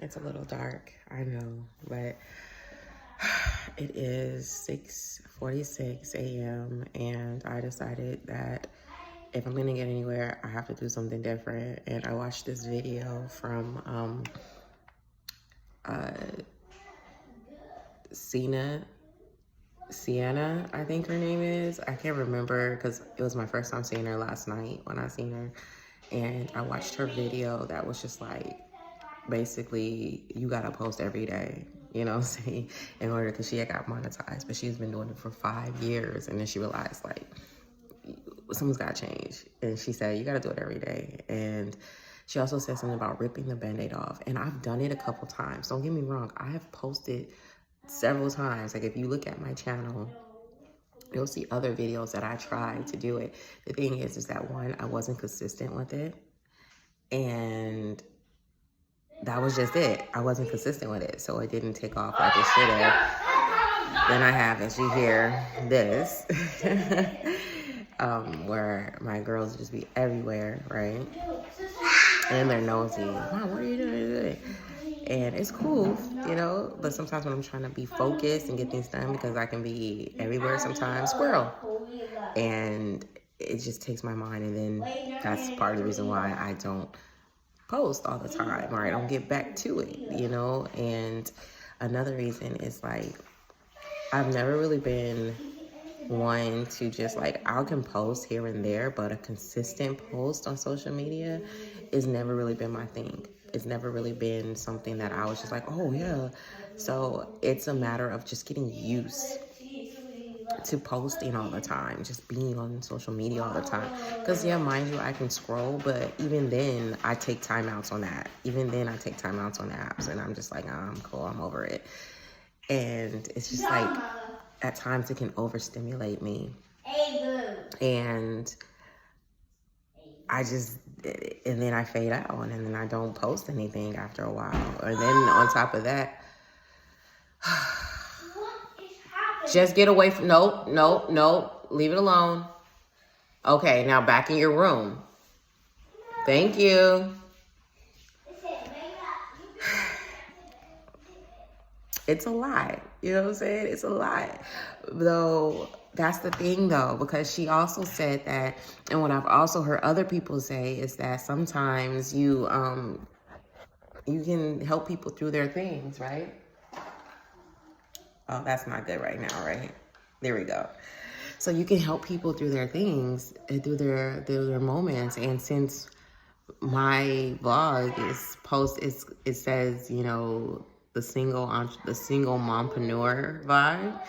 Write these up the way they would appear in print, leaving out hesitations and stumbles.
It's a little dark, I know, but it is 6:46 a.m. and I decided that if I'm gonna get anywhere, I have to do something different. And I watched this video from Sienna, I think her name is. I can't remember because it was my first time seeing her last night when I seen her. And I watched her video that was just like, basically, you gotta post every day, you know what I'm saying, in order, because she had got monetized, but she's been doing it for 5 years. And then she realized, like, something's gotta change. And she said, you gotta do it every day. And she also said something about ripping the Band-Aid off. And I've done it a couple times. Don't get me wrong. I have posted several times. Like, if you look at my channel, you'll see other videos that I tried to do it. The thing is that one, I wasn't consistent with it. And that was just it. I wasn't consistent with it. So it didn't take off like it should have. Then I have, as you hear, this, where my girls just be everywhere, right? And they're nosy. Mom, what are you doing today? And it's cool, you know, but sometimes when I'm trying to be focused and get things done, because I can be everywhere sometimes, squirrel. And it just takes my mind, and then that's part of the reason why I don't post all the time, or I don't get back to it, you know. And another reason is, like, I've never really been one to just, like, I can post here and there, but a consistent post on social media has never really been my thing. It's never really been something that I was just like, oh yeah. So it's a matter of just getting used to posting all the time, just being on social media all the time. Because yeah, mind you, I can scroll, but even then I take timeouts on that. Even then I take timeouts on the apps, and I'm just like, oh, I'm cool, I'm over it. And it's just like, at times it can overstimulate me. And and then I fade out, and then I don't post anything after a while. And then on top of that, just get away from, no, leave it alone. Okay, now back in your room. Thank you. It's a lot, you know what I'm saying? It's a lot. Though, that's the thing though, because she also said that, and what I've also heard other people say is that sometimes you can help people through their things, right? Oh, that's not good right now, right? There we go. So you can help people through their things, through their moments. And since my vlog it says, you know, the single mompreneur vibe,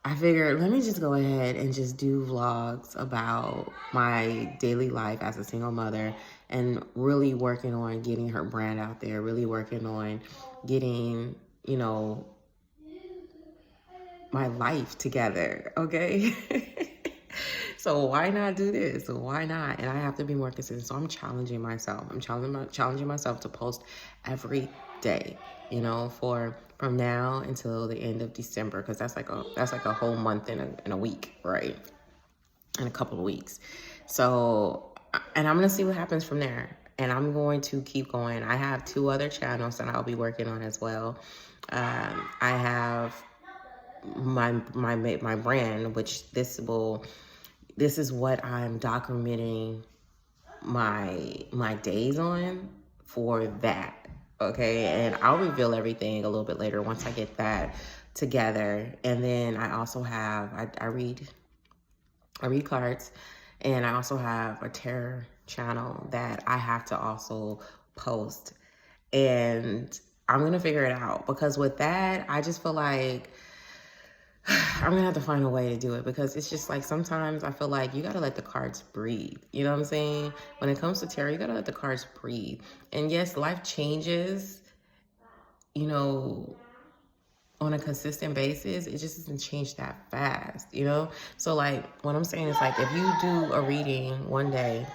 I figured, let me just go ahead and just do vlogs about my daily life as a single mother, and really working on getting her brand out there, really working on getting, you know, my life together, okay? So why not do this? Why not? And I have to be more consistent. So I'm challenging myself. I'm challenging myself to post every day, you know, from now until the end of December, because that's like a whole month in a week, right? In a couple of weeks. So, and I'm gonna see what happens from there. And I'm going to keep going. I have 2 other channels that I'll be working on as well. I have my brand, which this is what I'm documenting my days on for that. Okay, and I'll reveal everything a little bit later once I get that together. And then I also have, I read cards, and I also have a tarot channel that I have to also post. And I'm gonna figure it out, because with that, I just feel like I'm gonna have to find a way to do it, because it's just like, sometimes I feel like you gotta let the cards breathe. You know what I'm saying? When it comes to tarot, you gotta let the cards breathe. And yes, life changes, you know, on a consistent basis. It just doesn't change that fast, you know? So like, what I'm saying is, like, if you do a reading one day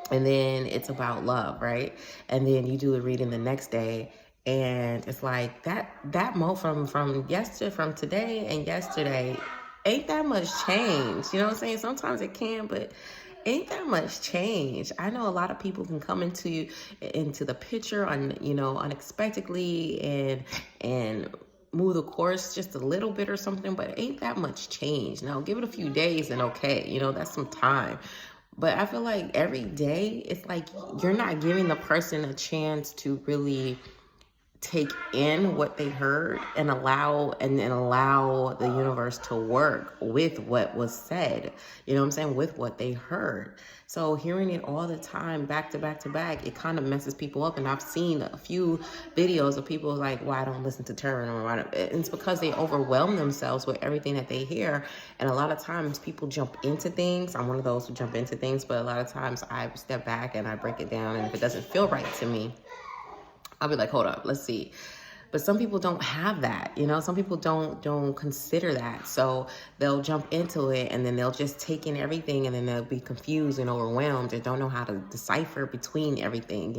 and then it's about love, right? And then you do a reading the next day, and it's like that from today and yesterday ain't that much change. You know what I'm saying? Sometimes it can, but ain't that much change. I know a lot of people can come into the picture unexpectedly and move the course just a little bit or something, but ain't that much change. Now give it a few days and okay, that's some time. But I feel like every day it's like you're not giving the person a chance to really take in what they heard and allow the universe to work with what was said, with what they heard. So hearing it all the time, back to back to back, it kind of messes people up. And I've seen a few videos of people like, well, I don't listen to Taryn, or it's because they overwhelm themselves with everything that they hear. And a lot of times people jump into things. I'm one of those who jump into things, but a lot of times I step back and I break it down. And if it doesn't feel right to me, I'll be like, hold up, let's see. But some people don't have that, some people don't consider that. So they'll jump into it and then they'll just take in everything and then they'll be confused and overwhelmed and don't know how to decipher between everything,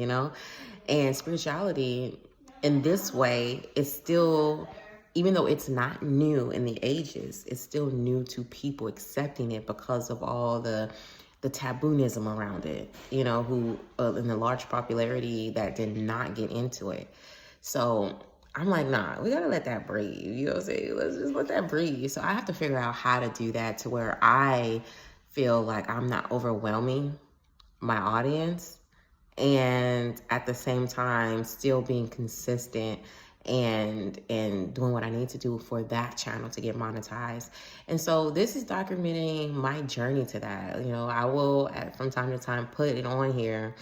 And spirituality in this way is still, even though it's not new in the ages, it's still new to people accepting it because of all the tabooism around it, who in the large popularity that did not get into it. So I'm like, nah, we gotta let that breathe. You know what I'm saying? Let's just let that breathe. So I have to figure out how to do that to where I feel like I'm not overwhelming my audience and at the same time still being consistent and doing what I need to do for that channel to get monetized. And so this is documenting my journey to that. I will from time to time put it on here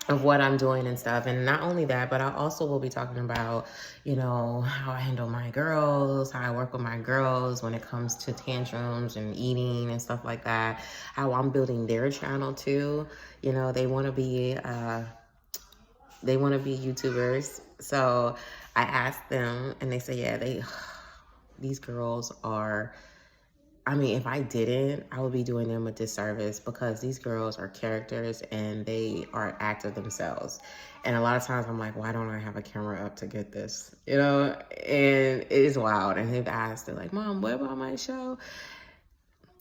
of what I'm doing and stuff. And not only that, but I also will be talking about, how I handle my girls, how I work with my girls when it comes to tantrums and eating and stuff like that, how I'm building their channel too. They want to be YouTubers. So I asked them and they say, yeah, these girls are, if I didn't, I would be doing them a disservice because these girls are characters and they are actors themselves. And a lot of times I'm like, why don't I have a camera up to get this? And it is wild. And they've asked, they're like, Mom, what about my show?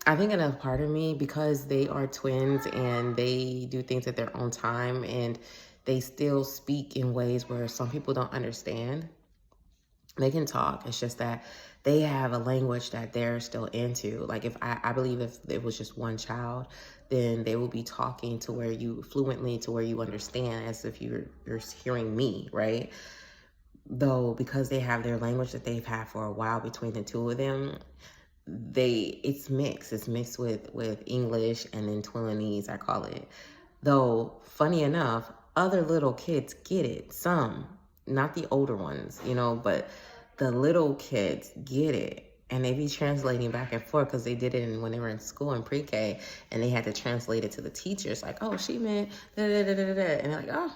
I think enough part of me, because they are twins and they do things at their own time and they still speak in ways where some people don't understand. They can talk. It's just that they have a language that they're still into. Like if I believe if it was just one child, then they will be talking to where you fluently to where you understand as if you're hearing me, right? Though because they have their language that they've had for a while between the two of them, it's mixed. It's mixed with English and then Twilanese, I call it. Though funny enough, other little kids get it. Some, not the older ones, but the little kids get it. And they be translating back and forth because they did it when they were in school in pre-K and they had to translate it to the teachers like, oh, she meant da da da da da. And they're like, oh,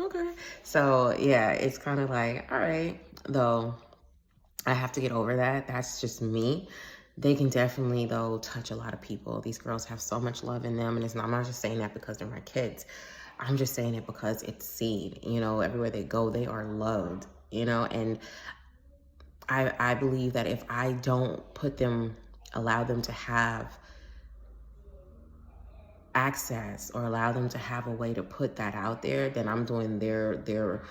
okay. So yeah, it's kind of like, all right, though I have to get over that. That's just me. They can definitely, though, touch a lot of people. These girls have so much love in them. And I'm not just saying that because they're my kids. I'm just saying it because it's seen, everywhere they go, they are loved, and I believe that if I don't allow them to have access or allow them to have a way to put that out there, then I'm doing their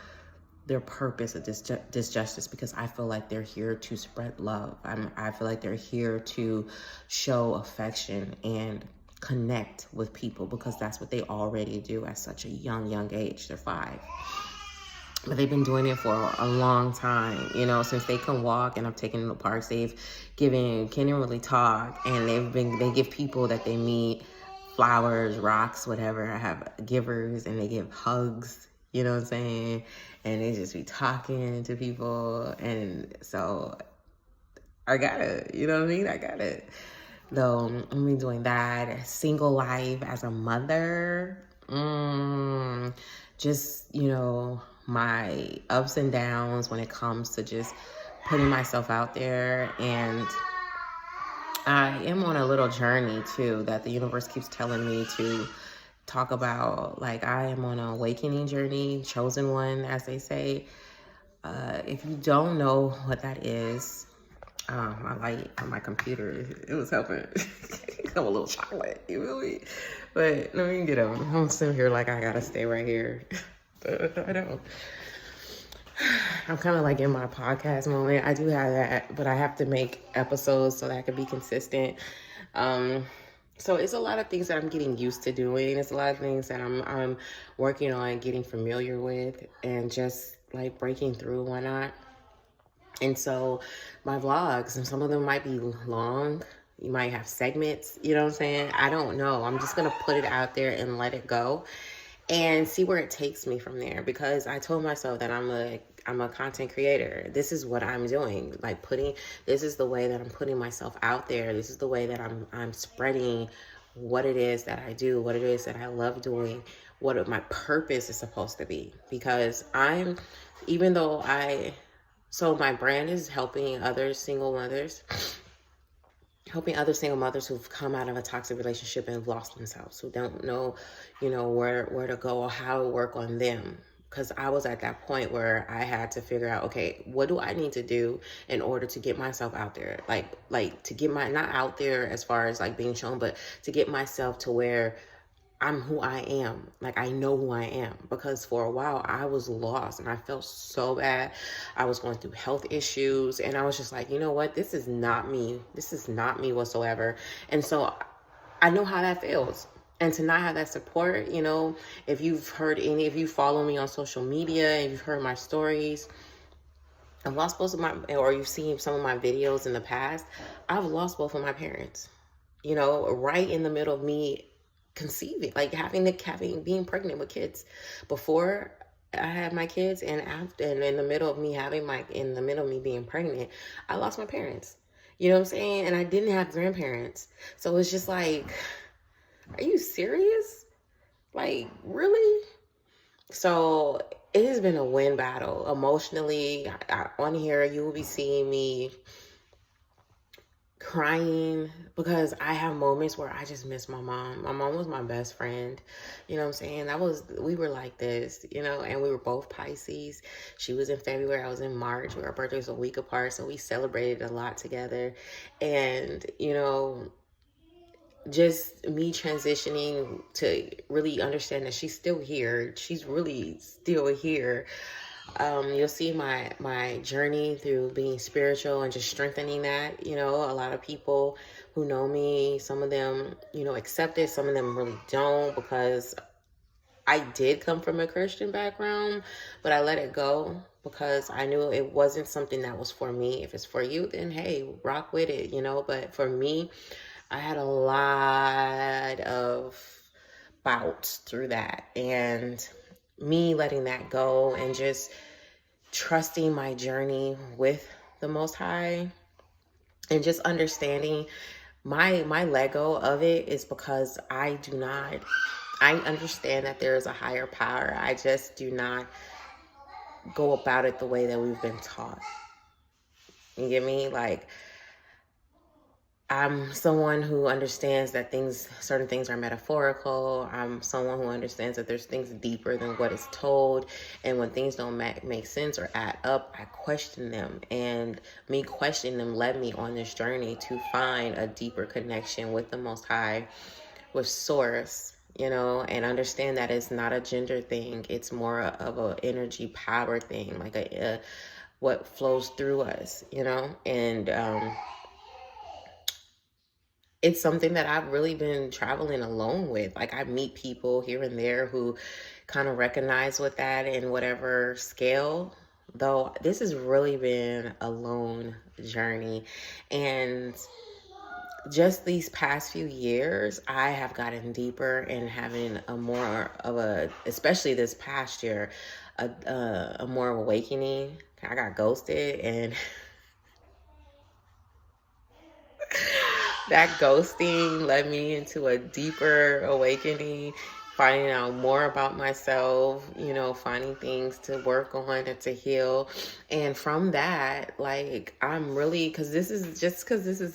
purpose a disjustice because I feel like they're here to spread love. I feel like they're here to show affection and connect with people because that's what they already do at such a young age. They're 5. But they've been doing it for a long time, since they can walk and I've taken them to parks. They've can't even really talk, and they give people that they meet flowers, rocks, whatever. I have givers and they give hugs, you know what I'm saying? And they just be talking to people. And so I got it, you know what I mean? I got it. Though I'm be doing that. Single life as a mother, just, my ups and downs when it comes to just putting myself out there. And I am on a little journey too that the universe keeps telling me to talk about. Like I am on an awakening journey, chosen one, as they say. If you don't know what that is, My light on my computer, it was helping. I'm a little chocolate, you feel me? But let me get up. I'm sitting here like I gotta stay right here. But I don't. I'm kind of like in my podcast moment. I do have that, but I have to make episodes so that I can be consistent. So it's a lot of things that I'm getting used to doing. It's a lot of things that I'm working on getting familiar with and just like breaking through and whatnot. And so my vlogs, and some of them might be long. You might have segments, you know what I'm saying? I don't know. I'm just going to put it out there and let it go and see where it takes me from there, because I told myself that I'm a content creator. This is what I'm doing. Like this is the way that I'm putting myself out there. This is the way that I'm spreading what it is that I do, what it is that I love doing, what my purpose is supposed to be. Because so my brand is helping other single mothers who've come out of a toxic relationship and have lost themselves, who don't know, where to go or how to work on them. Because I was at that point where I had to figure out, okay, what do I need to do in order to get myself out there? Like to get not out there as far as like being shown, but to get myself to where I'm who I am. Like, I know who I am, because for a while I was lost and I felt so bad. I was going through health issues and I was just like, you know what? This is not me. This is not me whatsoever. And so I know how that feels. And to not have that support, if you follow me on social media and you've heard my stories, I've lost both of or you've seen some of my videos in the past, I've lost both of my parents, right in the middle of me conceiving, like being pregnant with kids. Before I had my kids and after, and in the middle of me being pregnant, I lost my parents. You know what I'm saying? And I didn't have grandparents. So it's just like, are you serious? Like, really? So it has been a win battle emotionally. On here, you will be seeing me crying because I have moments where I just miss my mom. My mom was my best friend. You know what I'm saying? We were like this, and we were both Pisces. She was in February, I was in March. Our birthdays a week apart, so we celebrated a lot together. And, just me transitioning to really understand that she's still here. She's really still here. You'll see my journey through being spiritual and just strengthening that. A lot of people who know me, some of them, accept it. Some of them really don't, because I did come from a Christian background, but I let it go because I knew it wasn't something that was for me. If it's for you, then hey, rock with it, But for me, I had a lot of bouts through that, and me letting that go and just trusting my journey with the Most High and just understanding my Lego of it is because I understand that there is a higher power. I just do not go about it the way that we've been taught. You get me? Like, I'm someone who understands that certain things are metaphorical. I'm someone who understands that there's things deeper than what is told. And when things don't make sense or add up, I question them. And me questioning them led me on this journey to find a deeper connection with the Most High, with Source, and understand that it's not a gender thing. It's more of an energy power thing, like what flows through us, and it's something that I've really been traveling alone with. Like, I meet people here and there who kind of recognize with that in whatever scale, though this has really been a lone journey. And just these past few years, I have gotten deeper in having especially this past year, a more awakening. I got ghosted, and that ghosting led me into a deeper awakening, finding out more about myself, finding things to work on and to heal. And from that, like, I'm really, because this is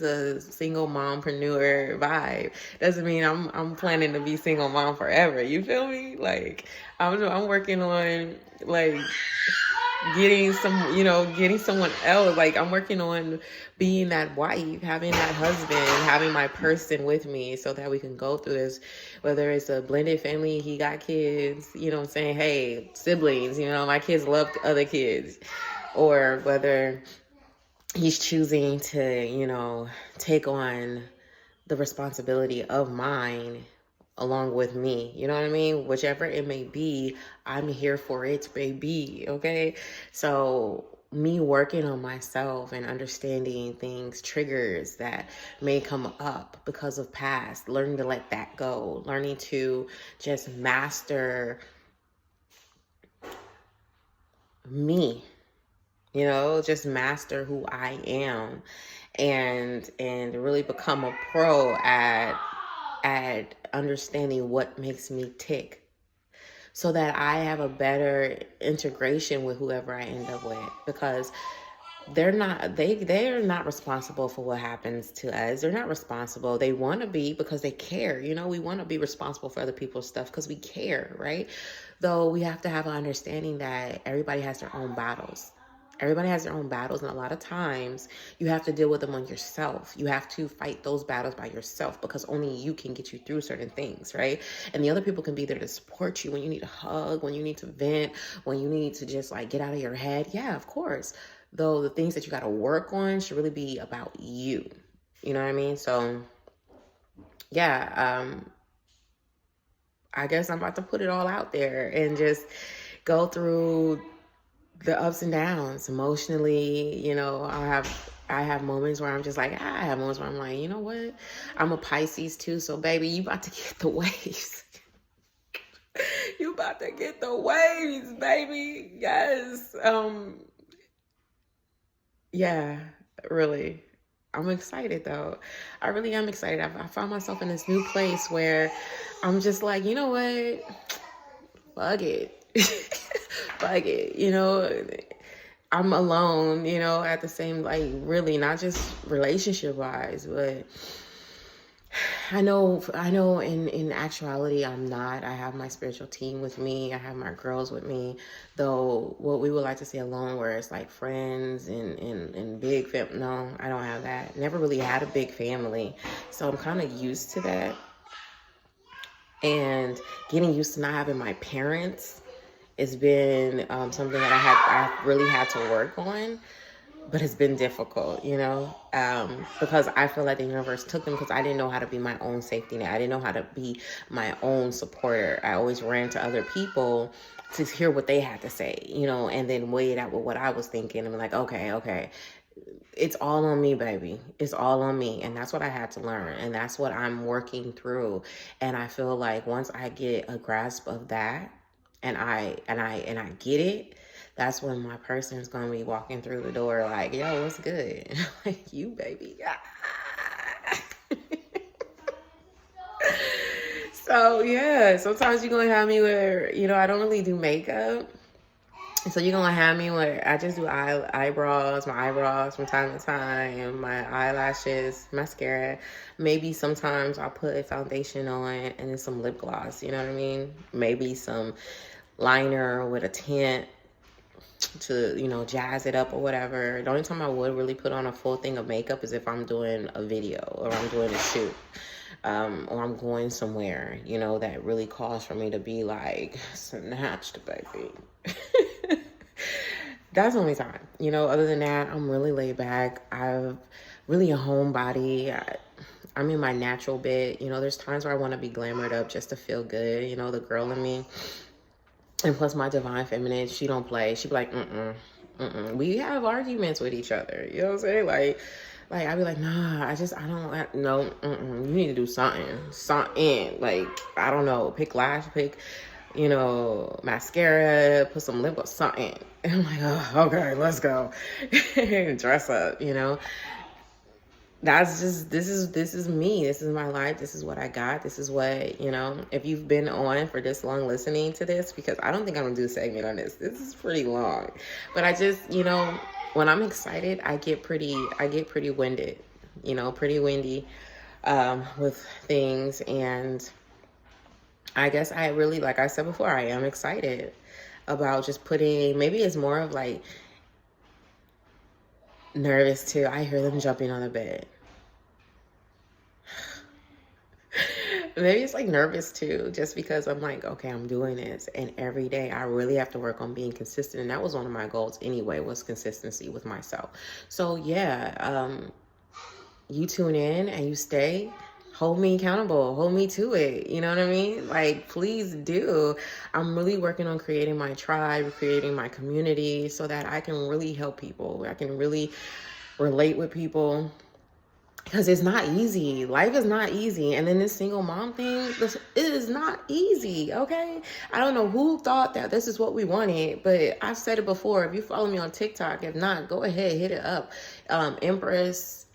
a single mompreneur vibe, doesn't mean I'm planning to be single mom forever. You feel me? Like, I'm working on, like, getting some, getting someone else. Like, I'm working on being that wife, having that husband, having my person with me so that we can go through this, whether it's a blended family, he got kids, I'm saying, hey, siblings, my kids love other kids, or whether he's choosing to, take on the responsibility of mine along with me. You know what I mean? Whichever it may be, I'm here for it, baby. Okay. So, me working on myself and understanding things, triggers that may come up because of past, learning to let that go, learning to just master me, just master who I am, and really become a pro at understanding what makes me tick, so that I have a better integration with whoever I end up with, because they're not responsible for what happens to us. They're not responsible. They want to be, because they care. We want to be responsible for other people's stuff because we care, right? Though we have to have an understanding that everybody has their own battles. Everybody has their own battles, and a lot of times you have to deal with them on yourself. You have to fight those battles by yourself, because only you can get you through certain things, right? And the other people can be there to support you when you need a hug, when you need to vent, when you need to just like get out of your head. Yeah, of course. Though the things that you got to work on should really be about you. You know what I mean? So yeah, I guess I'm about to put it all out there and just go through the ups and downs emotionally. I have moments where I'm just like, I have moments where I'm like, you know what? I'm a Pisces too. So baby, you about to get the waves. You about to get the waves, baby. Yes. Yeah, really. I'm excited though. I really am excited. I found myself in this new place where I'm just like, you know what? Fuck it. Fuck it. I'm alone, at the same, like, really, not just relationship wise, but I know in actuality, I'm not. I have my spiritual team with me. I have my girls with me, though what we would like to say alone, where it's like friends and big family. No, I don't have that. Never really had a big family. So I'm kind of used to that. And getting used to not having my parents has been something that I really had to work on, but it's been difficult, because I feel like the universe took them because I didn't know how to be my own safety net. I didn't know how to be my own supporter. I always ran to other people to hear what they had to say, and then weigh it out with what I was thinking and be like, okay. It's all on me, baby. It's all on me. And that's what I had to learn. And that's what I'm working through. And I feel like once I get a grasp of that and I get it, that's when my person's gonna be walking through the door like, yo, what's good? Like, you, baby. So yeah, sometimes you're gonna have me where, I don't really do makeup. So you're gonna have me where I just do my eyebrows from time to time, my eyelashes, mascara. Maybe sometimes I'll put a foundation on and then some lip gloss, you know what I mean? Maybe some liner with a tint to, jazz it up or whatever. The only time I would really put on a full thing of makeup is if I'm doing a video or I'm doing a shoot. Or I'm going somewhere, that really calls for me to be like snatched, baby. That's the only time, other than that, I'm really laid back. I'm really a homebody. I'm in my natural bit. There's times where I want to be glamored up just to feel good, the girl in me. And plus my divine feminine, she don't play. She be like, We have arguments with each other. You know what I'm saying? Like I'd be like, nah, I don't, no, you need to do something. Like, I don't know, pick mascara, put some lip gloss, something. And I'm like, oh, okay, let's go. Dress up, That's just, this is me. This is my life. This is what I got. This is what, if you've been on for this long listening to this, because I don't think I'm going to do a segment on this. This is pretty long. But I just, when I'm excited, I get pretty winded, pretty windy with things. And I guess I really, like I said before, I am excited. about just putting, maybe it's more of like nervous too. I hear them jumping on the bed. Maybe it's like nervous too, just because I'm like, okay, I'm doing this. And every day I really have to work on being consistent. And that was one of my goals anyway, was consistency with myself. So yeah, you tune in and you stay. Hold me accountable. Hold me to it. You know what I mean? Like, please do. I'm really working on creating my tribe, creating my community so that I can really help people. I can really relate with people. Because it's not easy. Life is not easy. And then this single mom thing, it is not easy, okay? I don't know who thought that this is what we wanted, but I've said it before. If you follow me on TikTok, if not, go ahead, hit it up. Empress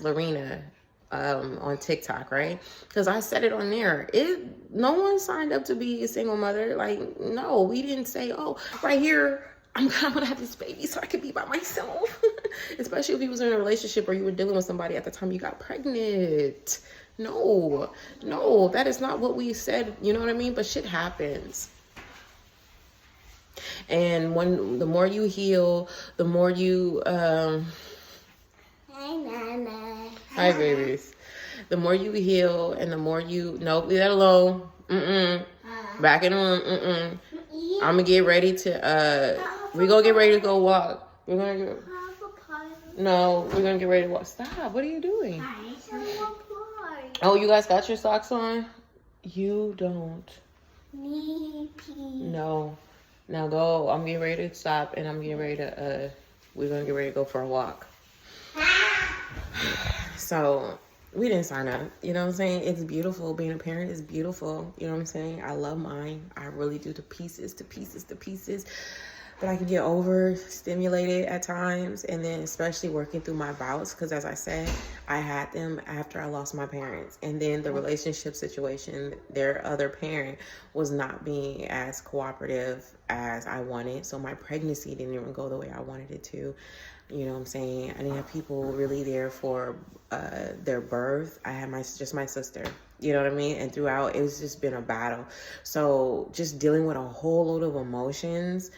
Lorena on TikTok, right? Because I said it on there. No one signed up to be a single mother. Like, no, we didn't say, oh, right here, I'm gonna have this baby so I can be by myself. Especially if you was in a relationship or you were dealing with somebody at the time you got pregnant. No, that is not what we said. You know what I mean? But shit happens. And the more you heal, the more you Hi, Mama. Hi, babies. The more you heal and the more you leave that alone. Back in the room. I'm gonna get ready to we're gonna get ready to go walk. We're gonna get ready to walk. Stop, what are you doing? Oh, you guys got your socks on? You don't. No. Now go. I'm getting ready to stop and I'm getting ready to we're gonna get ready to go for a walk. So we didn't sign up, you know what I'm saying? It's beautiful. Being a parent is beautiful. You know what I'm saying? I love mine. I really do, to pieces. But I can get overstimulated at times. And then especially working through my bouts. Because as I said, I had them after I lost my parents. And then the relationship situation, their other parent was not being as cooperative as I wanted. So my pregnancy didn't even go the way I wanted it to. You know what I'm saying? I didn't have people really there for their birth. I had just my sister. You know what I mean? And throughout, it's just been a battle. So just dealing with a whole load of emotions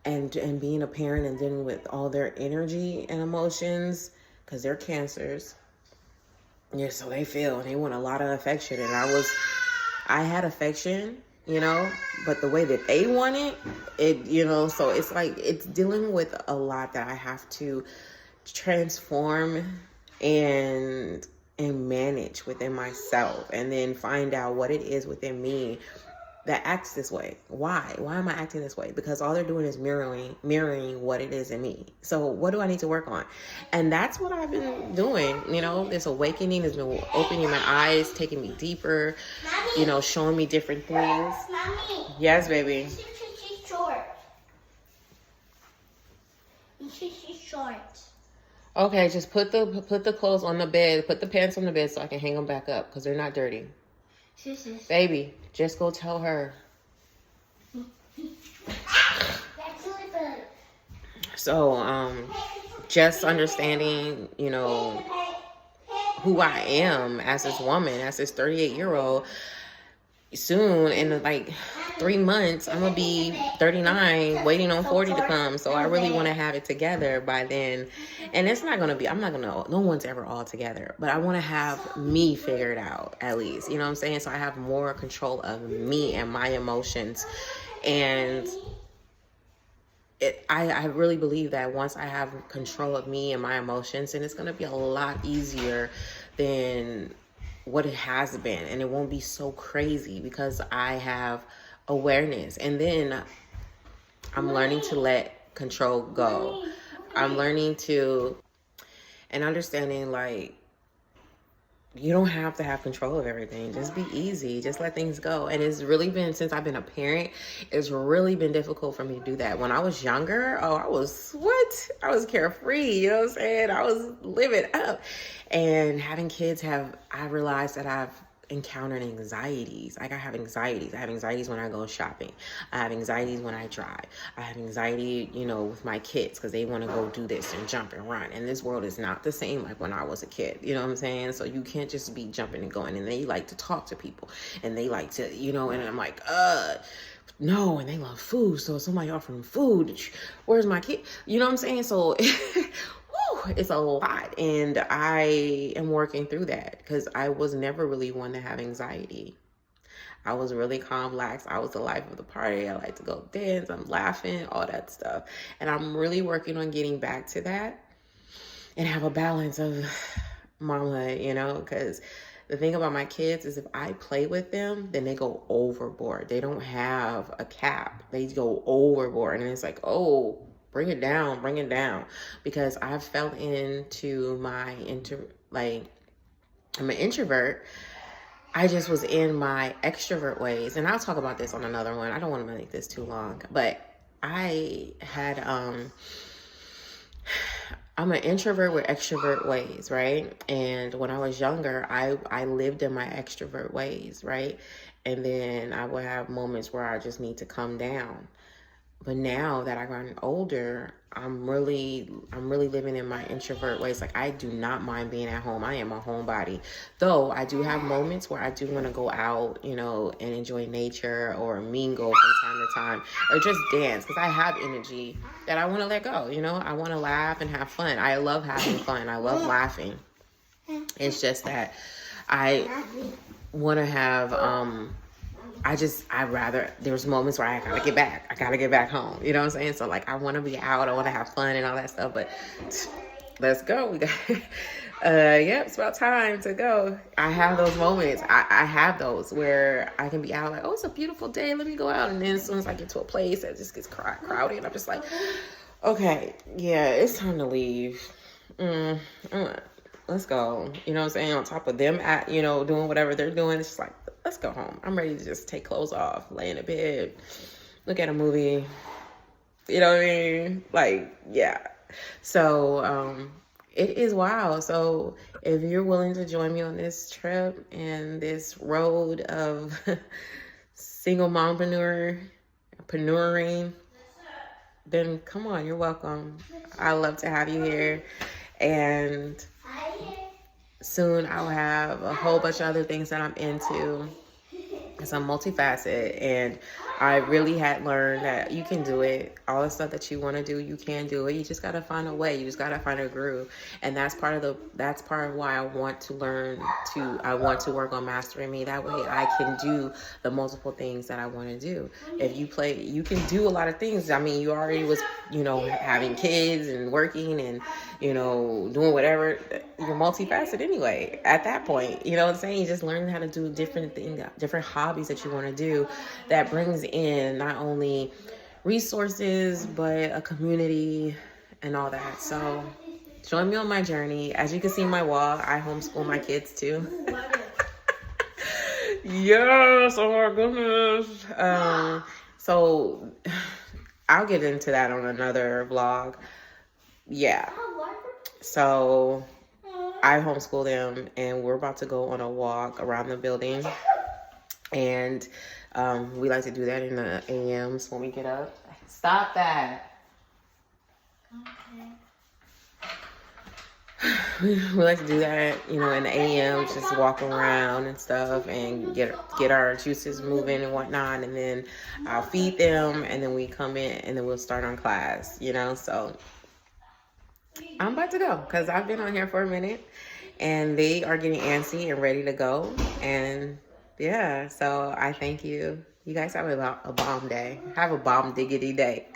and being a parent and dealing with all their energy and emotions, because they're cancers. Yeah, so they feel and they want a lot of affection. And I had affection, you know, but the way that they want it, you know, so it's like, it's dealing with a lot that I have to transform and manage within myself, and then find out what it is within me that acts this way. Why am I acting this way? Because all they're doing is mirroring what it is in me. So what do I need to work on? And that's what I've been doing. You know, this awakening has been opening my eyes, taking me deeper, Mommy, you know, showing me different things. Mommy, yes, baby. She's short. She's short. Okay, just put the clothes on the bed, put the pants on the bed so I can hang them back up because they're not dirty. Baby, just go tell her. So, just understanding, you know, who I am as this woman, as this 38-year-old. Soon, in like 3 months, I'm gonna be 39, waiting on 40 to come. So I really want to have it together by then. And it's not gonna be, no one's ever all together, but I want to have me figured out, at least, you know what I'm saying? So I have more control of me and my emotions. And I really believe that once I have control of me and my emotions, then it's gonna be a lot easier than what it has been, and it won't be so crazy because I have awareness. And then I'm learning to let control go. I'm learning to, and understanding, like, you don't have to have control of everything. Just be easy. Just let things go. And it's really been, since I've been a parent, it's really been difficult for me to do that. When I was younger, I was carefree, you know what I'm saying? I was living up. And having kids I realized that I've encountered anxieties. Like, I have anxieties. I have anxieties when I go shopping. I have anxieties when I drive. I have anxiety, you know, with my kids because they want to go do this and jump and run. And this world is not the same like when I was a kid. You know what I'm saying? So you can't just be jumping and going. And they like to talk to people. And they like to, you know, and I'm like, no, and they love food. So if somebody offering food, where's my kid? You know what I'm saying? So woo, it's a lot. And I am working through that because I was never really one to have anxiety. I was really calm, lax. I was the life of the party. I like to go dance. I'm laughing, all that stuff. And I'm really working on getting back to that and have a balance of mamahood, you know, because the thing about my kids is if I play with them, then they go overboard. They don't have a cap. They go overboard. And it's like, oh, bring it down, bring it down. Because I fell into I'm an introvert. I just was in my extrovert ways. And I'll talk about this on another one. I don't want to make this too long. But I had, I'm an introvert with extrovert ways, right? And when I was younger, I lived in my extrovert ways, right? And then I would have moments where I just need to come down. But now that I've gotten older, I'm really living in my introvert ways. Like, I do not mind being at home. I am a homebody. Though I do have moments where I do want to go out, you know, and enjoy nature or mingle from time to time or just dance because I have energy that I want to let go. You know, I want to laugh and have fun. I love having fun. I love laughing. It's just that I want to have, there's moments where I gotta get back home. You know what I'm saying? So like, I want to be out, I want to have fun and all that stuff, but let's go. We got, it's about time to go. I have those moments. I have those where I can be out like, oh, it's a beautiful day. Let me go out. And then as soon as I get to a place that just gets crowded, I'm just like, okay, yeah, it's time to leave. Let's go. You know what I'm saying? On top of them doing whatever they're doing, it's just like, let's go home. I'm ready to just take clothes off, lay in a bed, look at a movie. You know what I mean? Like, yeah. So, it is wild. So if you're willing to join me on this trip and this road of single mompreneuring, then come on, you're welcome. I love to have you here. And soon I'll have a whole bunch of other things that I'm into. Because I'm multifaceted, and I really had learned that you can do it. All the stuff that you want to do, you can do it. You just got to find a way. You just got to find a groove. And that's part of why I want to work on mastering me. That way I can do the multiple things that I want to do. If you play, you can do a lot of things. I mean, you already was, having kids and working and, doing whatever. You're multifaceted anyway at that point. You know what I'm saying? You just learn how to do different things, different hobbies that you want to do that brings in not only resources, but a community and all that. So join me on my journey. As you can see in my wall, I homeschool my kids too. Yes, oh my goodness. So I'll get into that on another vlog. Yeah. So I homeschool them, and we're about to go on a walk around the building. And we like to do that in the AMs when we get up. Stop that. We like to do that, in the AMs, just walk around and stuff and get our juices moving and whatnot. And then I'll feed them, and then we come in, and then we'll start on class, So I'm about to go because I've been on here for a minute, and they are getting antsy and ready to go. And yeah, so I thank you. You guys have a bomb day. Have a bomb diggity day.